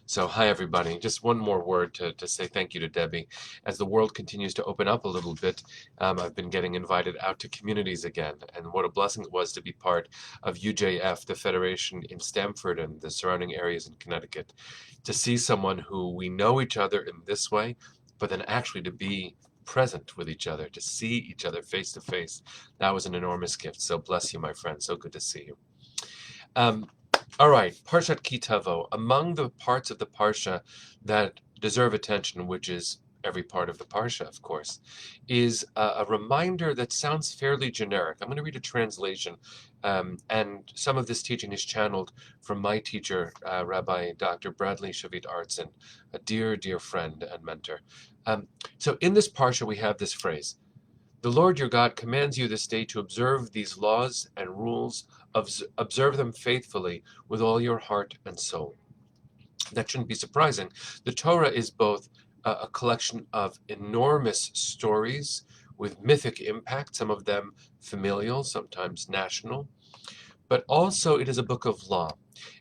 So, hi everybody. Just one more word to say thank you to Debbie. As the world continues to open up a little bit, I've been getting invited out to communities again, and what a blessing it was to be part of UJF, the federation in Stamford and the surrounding areas in Connecticut, to see someone who we know each other in this way, but then actually to be present with each other, to see each other face to face. That was an enormous gift. So bless you, my friend. So good to see you. Um, all right, Parshat Kitavo. Among the parts of the Parsha that deserve attention, which is every part of the Parsha, of course, is a reminder that sounds fairly generic. I'm going to read a translation, and some of this teaching is channeled from my teacher, Rabbi Dr. Bradley Shavit Artson, a dear, dear friend and mentor. So in this Parsha, we have this phrase: the Lord your God commands you this day to observe these laws and rules, observe them faithfully with all your heart and soul. That shouldn't be surprising. The Torah is both a collection of enormous stories with mythic impact, some of them familial, sometimes national, but also it is a book of law.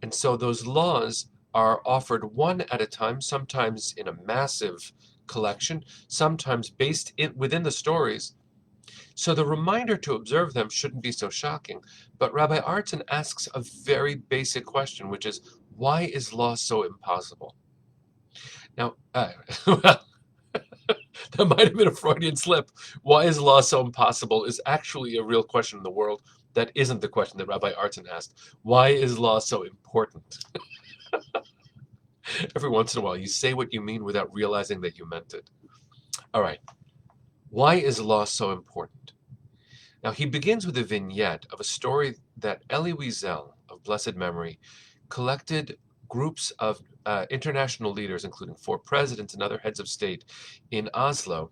And so those laws are offered one at a time, sometimes in a massive collection, sometimes within the stories. So the reminder to observe them shouldn't be so shocking. But Rabbi Artson asks a very basic question, which is, why is law so impossible? Now, well, that might have been a Freudian slip. Why is law so impossible is actually a real question in the world. That isn't the question that Rabbi Artson asked. Why is law so important? Every once in a while, you say what you mean without realizing that you meant it. All right. Why is law so important? Now, he begins with a vignette of a story that Elie Wiesel, of blessed memory, collected groups of international leaders, including 4 presidents and other heads of state in Oslo,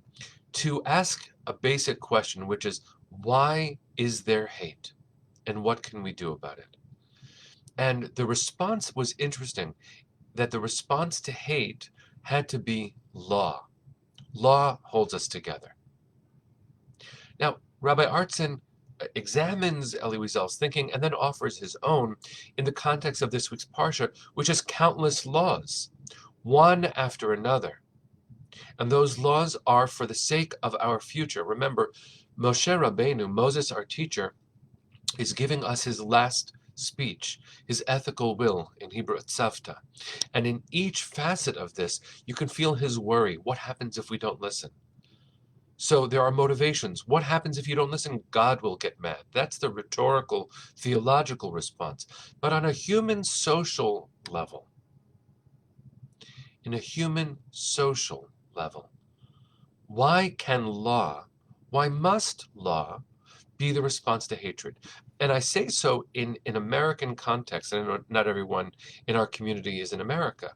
to ask a basic question, which is, why is there hate? And what can we do about it? And the response was interesting, that the response to hate had to be law. Law holds us together. Now, Rabbi Artson examines Elie Wiesel's thinking and then offers his own in the context of this week's Parsha, which has countless laws, one after another. And those laws are for the sake of our future. Remember, Moshe Rabbeinu, Moses, our teacher, is giving us his last speech, his ethical will, in Hebrew, tzavta. And in each facet of this, you can feel his worry. What happens if we don't listen? So there are motivations. What happens if you don't listen? God will get mad. That's the rhetorical, theological response. But on a human social level, in a human social level, why must law be the response to hatred? And I say so in American context, and I know not everyone in our community is in America.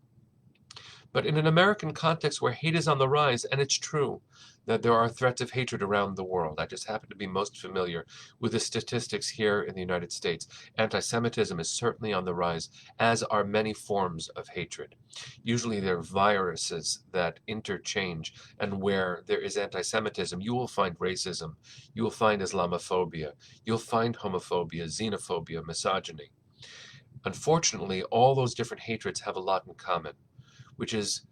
But in an American context where hate is on the rise, and it's true that there are threats of hatred around the world, I just happen to be most familiar with the statistics here in the United States. Anti-Semitism is certainly on the rise, as are many forms of hatred. Usually they're viruses that interchange, and where there is anti-Semitism, you will find racism, you will find Islamophobia, you'll find homophobia, xenophobia, misogyny. Unfortunately, all those different hatreds have a lot in common, which is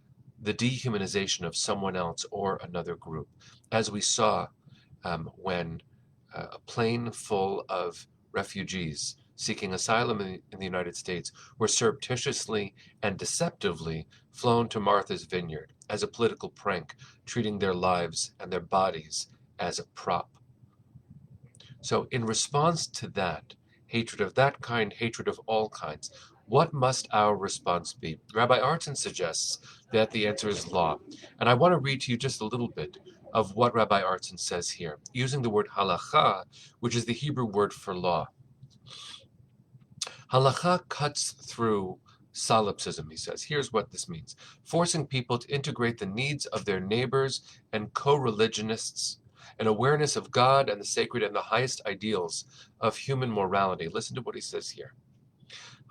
the dehumanization of someone else or another group. As we saw when a plane full of refugees seeking asylum in the United States were surreptitiously and deceptively flown to Martha's Vineyard as a political prank, treating their lives and their bodies as a prop. So, in response to that, hatred of that kind, hatred of all kinds, what must our response be? Rabbi Artson suggests that the answer is law. And I want to read to you just a little bit of what Rabbi Artson says here, using the word halacha, which is the Hebrew word for law. Halacha cuts through solipsism, he says. Here's what this means: forcing people to integrate the needs of their neighbors and co-religionists, an awareness of God and the sacred and the highest ideals of human morality. Listen to what he says here.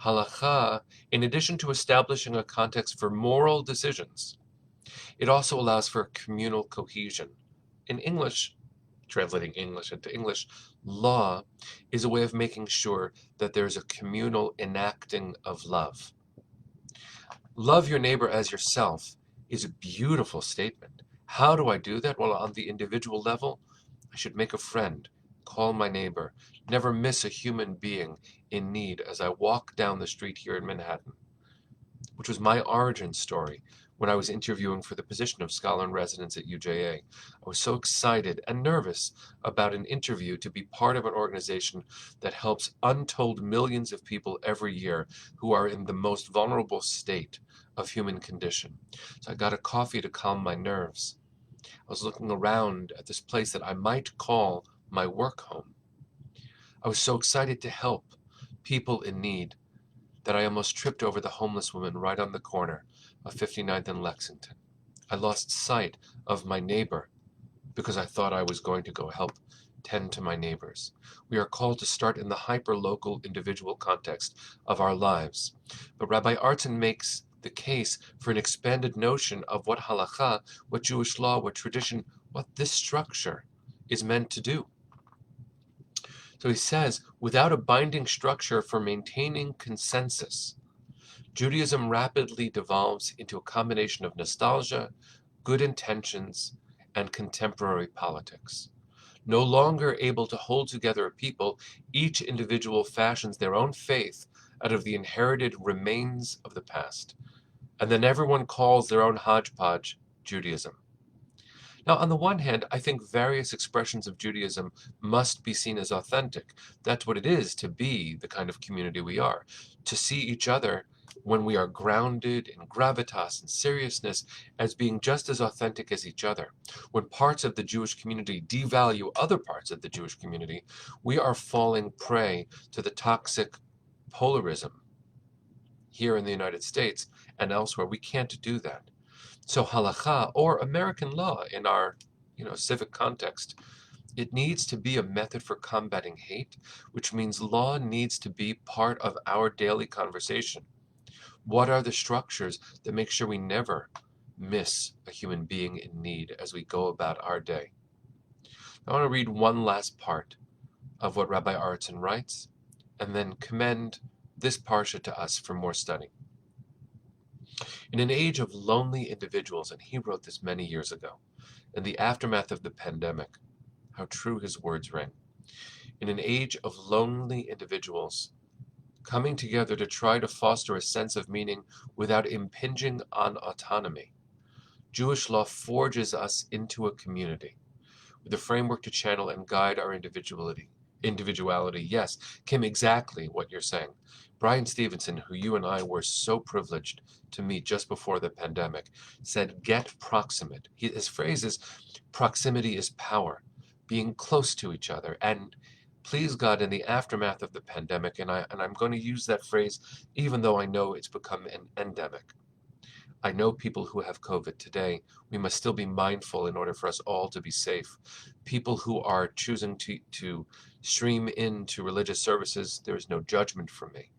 Halacha, in addition to establishing a context for moral decisions, it also allows for communal cohesion. In English, translating English into English, law is a way of making sure that there's a communal enacting of love. Love your neighbor as yourself is a beautiful statement. How do I do that? Well, on the individual level, I should make a friend, call my neighbor, never miss a human being in need as I walk down the street here in Manhattan, which was my origin story when I was interviewing for the position of scholar in residence at UJA. I was so excited and nervous about an interview to be part of an organization that helps untold millions of people every year who are in the most vulnerable state of human condition. So I got a coffee to calm my nerves. I was looking around at this place that I might call my work home. I was so excited to help people in need that I almost tripped over the homeless woman right on the corner of 59th and Lexington. I lost sight of my neighbor because I thought I was going to go help tend to my neighbors. We are called to start in the hyper-local individual context of our lives. But Rabbi Artson makes the case for an expanded notion of what halakha, what Jewish law, what tradition, what this structure is meant to do. So he says, without a binding structure for maintaining consensus, Judaism rapidly devolves into a combination of nostalgia, good intentions, and contemporary politics. No longer able to hold together a people, each individual fashions their own faith out of the inherited remains of the past. And then everyone calls their own hodgepodge Judaism. Now, on the one hand, I think various expressions of Judaism must be seen as authentic. That's what it is to be the kind of community we are, to see each other when we are grounded in gravitas and seriousness as being just as authentic as each other. When parts of the Jewish community devalue other parts of the Jewish community, we are falling prey to the toxic polarism here in the United States and elsewhere. We can't do that. So halakha, or American law in our civic context, it needs to be a method for combating hate, which means law needs to be part of our daily conversation. What are the structures that make sure we never miss a human being in need as we go about our day? I want to read one last part of what Rabbi Artson writes, and then commend this parsha to us for more study. In an age of lonely individuals, and he wrote this many years ago, in the aftermath of the pandemic, how true his words ring. In an age of lonely individuals, coming together to try to foster a sense of meaning without impinging on autonomy, Jewish law forges us into a community with a framework to channel and guide our individuality. Yes, Kim, exactly what you're saying. Brian Stevenson, who you and I were so privileged to meet just before the pandemic, said, get proximate. His phrase is, proximity is power, being close to each other. And please God, in the aftermath of the pandemic, and I'm going to use that phrase even though I know it's become an endemic. I know people who have COVID today. We must still be mindful in order for us all to be safe. People who are choosing to stream into religious services, there is no judgment from me.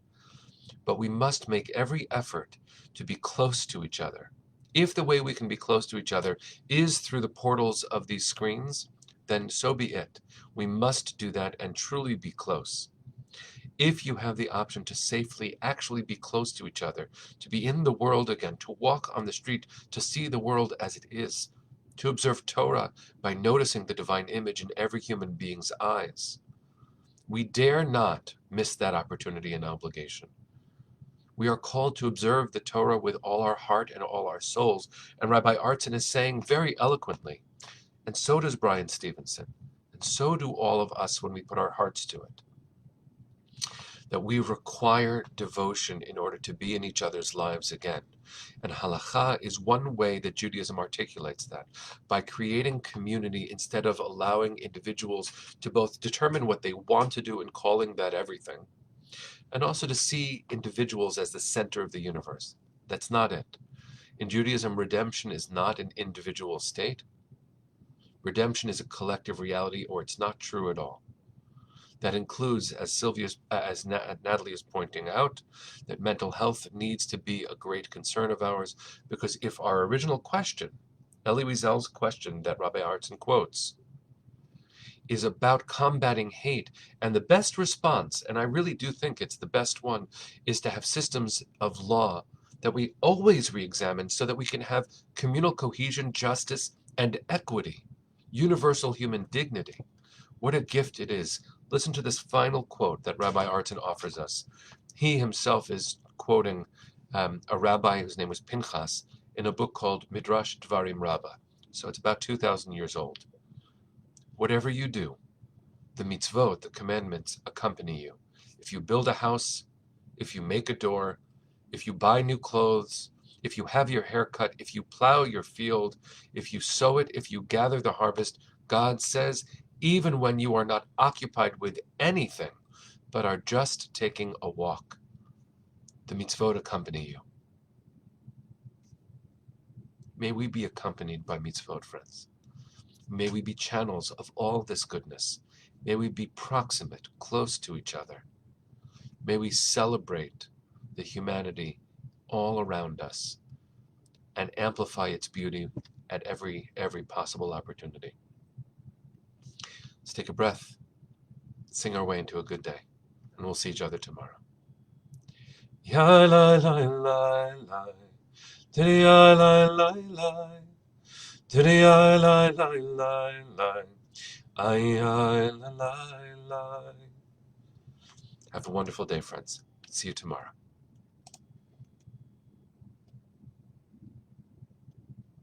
But we must make every effort to be close to each other. If the way we can be close to each other is through the portals of these screens, then so be it. We must do that and truly be close. If you have the option to safely actually be close to each other, to be in the world again, to walk on the street, to see the world as it is, to observe Torah by noticing the divine image in every human being's eyes, we dare not miss that opportunity and obligation. We are called to observe the Torah with all our heart and all our souls, and Rabbi Artson is saying very eloquently, and so does Brian Stevenson, and so do all of us when we put our hearts to it, that we require devotion in order to be in each other's lives again. And halakha is one way that Judaism articulates that, by creating community instead of allowing individuals to both determine what they want to do and calling that everything, and also to see individuals as the center of the universe. That's not it. In Judaism, redemption is not an individual state. Redemption is a collective reality, or it's not true at all. That includes, as Natalie is pointing out, that mental health needs to be a great concern of ours, because if our original question, Elie Wiesel's question that Rabbi Artson quotes, is about combating hate, and the best response, and I really do think it's the best one, is to have systems of law that we always re-examine so that we can have communal cohesion, justice, and equity, universal human dignity. What a gift it is. Listen to this final quote that Rabbi Artin offers us. He himself is quoting a rabbi whose name was Pinchas in a book called Midrash Dvarim Rabbah. So it's about 2,000 years old. Whatever you do, the mitzvot, the commandments, accompany you. If you build a house, if you make a door, if you buy new clothes, if you have your hair cut, if you plow your field, if you sow it, if you gather the harvest, God says, even when you are not occupied with anything, but are just taking a walk, the mitzvot accompany you. May we be accompanied by mitzvot, friends. May we be channels of all this goodness. May we be proximate, close to each other. May we celebrate the humanity all around us and amplify its beauty at every possible opportunity. Let's take a breath, sing our way into a good day, and we'll see each other tomorrow. Ya la la la la, diddy ya la la la, diddy ya la la la la, ay ya la la la. Have a wonderful day, friends. See you tomorrow.